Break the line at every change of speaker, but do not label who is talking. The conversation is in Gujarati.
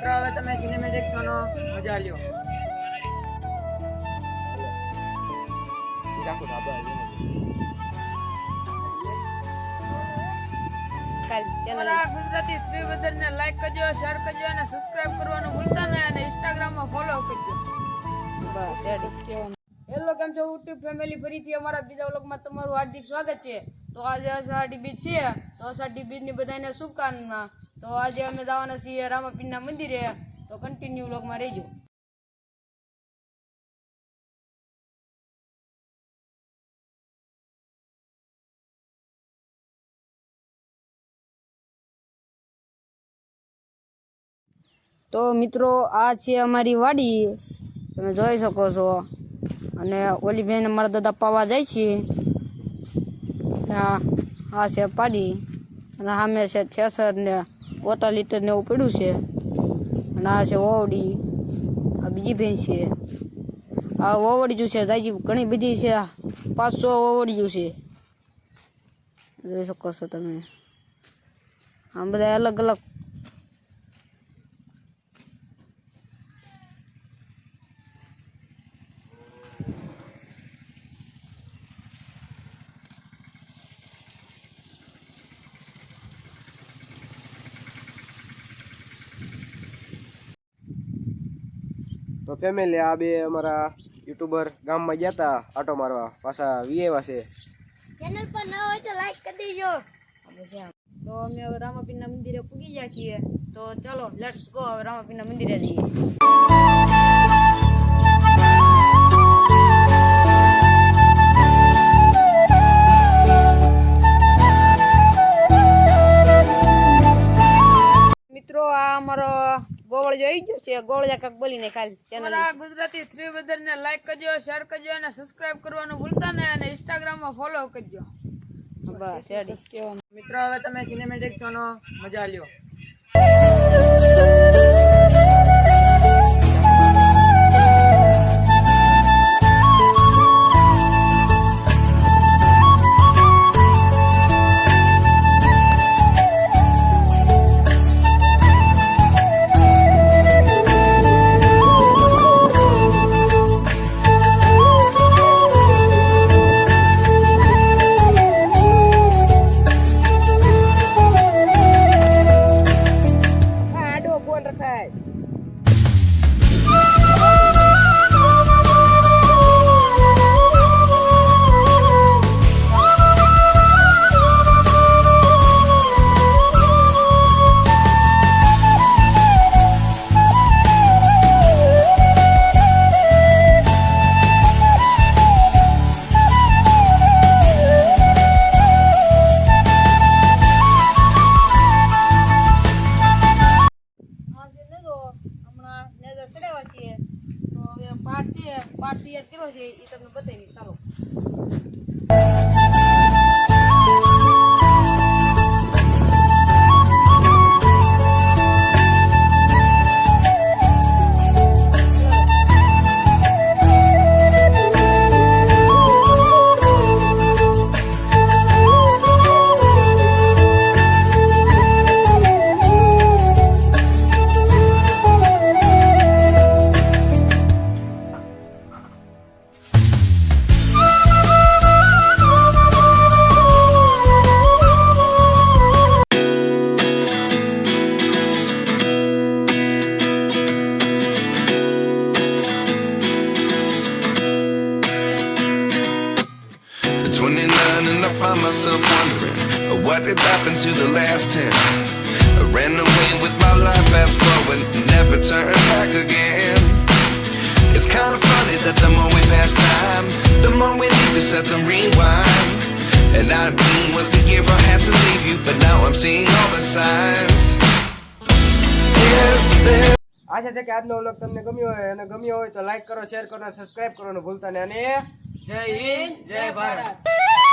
મિત્રો હવે તમે સિનેમેટિક શોનો મજા લ્યો. ગુજરાતી શ્રીવર્ધનને લાઈક કરજો, શેર કરજો અને સબસ્ક્રાઇબ કરવાનું ભૂલતા નહીં અને ઇન્સ્ટાગ્રામમાં ફોલો કરજો. હેલો, કેમ છો યુટ્યુબ ફેમિલી? ફરીથી અમારા બીજા વ્લોગમાં તમારું હાર્દિક સ્વાગત છે. તો આજે અષાઢી બીજ છે, તો અષાઢી બીજની બધાને શુભકામના. તો આજે અમે જવાના છીએ રામાપીરના મંદિરે, તો કન્ટિન્યુ વ્લોગમાં રહેજો. તો મિત્રો, આ છે અમારી વાડી, તમે જોઈ શકો છો. અને ઓલી બેન અમારા દાદા પાવા જાય છે. આ છે પાડી, અને સામે છે થેસર ને 4 લીટર ને એવું પડ્યું છે. અને આ છે ઓવડી, આ બીજી બેન છે. આ ઓવડીયું છે, દાજી ઘણી બધી છે, 500 ઓવડીયું છે, જોઈ શકો છો તમે. આમ બધા અલગ અલગ.
તો ફેમિલી, આ બે અમારા યુટ્યુબર ગામમાં ગયા હતા આટો મારવા, પાછા વીએવા છે.
ચેનલ પર ન હોય તો લાઈક કરી દેજો.
તો અમે હવે રામાપીરના મંદિરે પૂગી ગયા છીએ. તો ચલો, લેટ્સ ગો, હવે રામાપીરના મંદિરે જઈએ. મિત્રો, આ અમારો ગોવળ જોઈ ગયો છે. ગોવળિયા કાક બોલીને ખાલી ચેનલ ગુજરાતી શ્રીવર્ધનને લાઈક કરજો, શેર કરજો અને સબસ્ક્રાઇબ કરવાનું ભૂલતા નહીં અને ઇન્સ્ટાગ્રામમાં ફોલો કરજો. બસ રેડી. મિત્રો, હવે તમે સિનેમેટિક શોનો મજા લ્યો. પાઠ તૈયાર કર્યો છે, એ તમને બતાવી. ચાલો.
And I find myself wondering what did happen to the last 10. I ran away with my life, fast forward, never turn back again. It's kind of funny that the more we pass time, the more we need to set them rewind. And 19 was the year I had to leave you, but now I'm seeing all the signs. Is there
આશા છે કે આજનો વ્લોગ તમને ગમ્યો હોય, અને ગમ્યો હોય તો લાઈક કરો, શેર કરો, સબસ્ક્રાઇબ કરવાનું ભૂલતા નહીં. અને
જય હિન્દ, જય ભારત.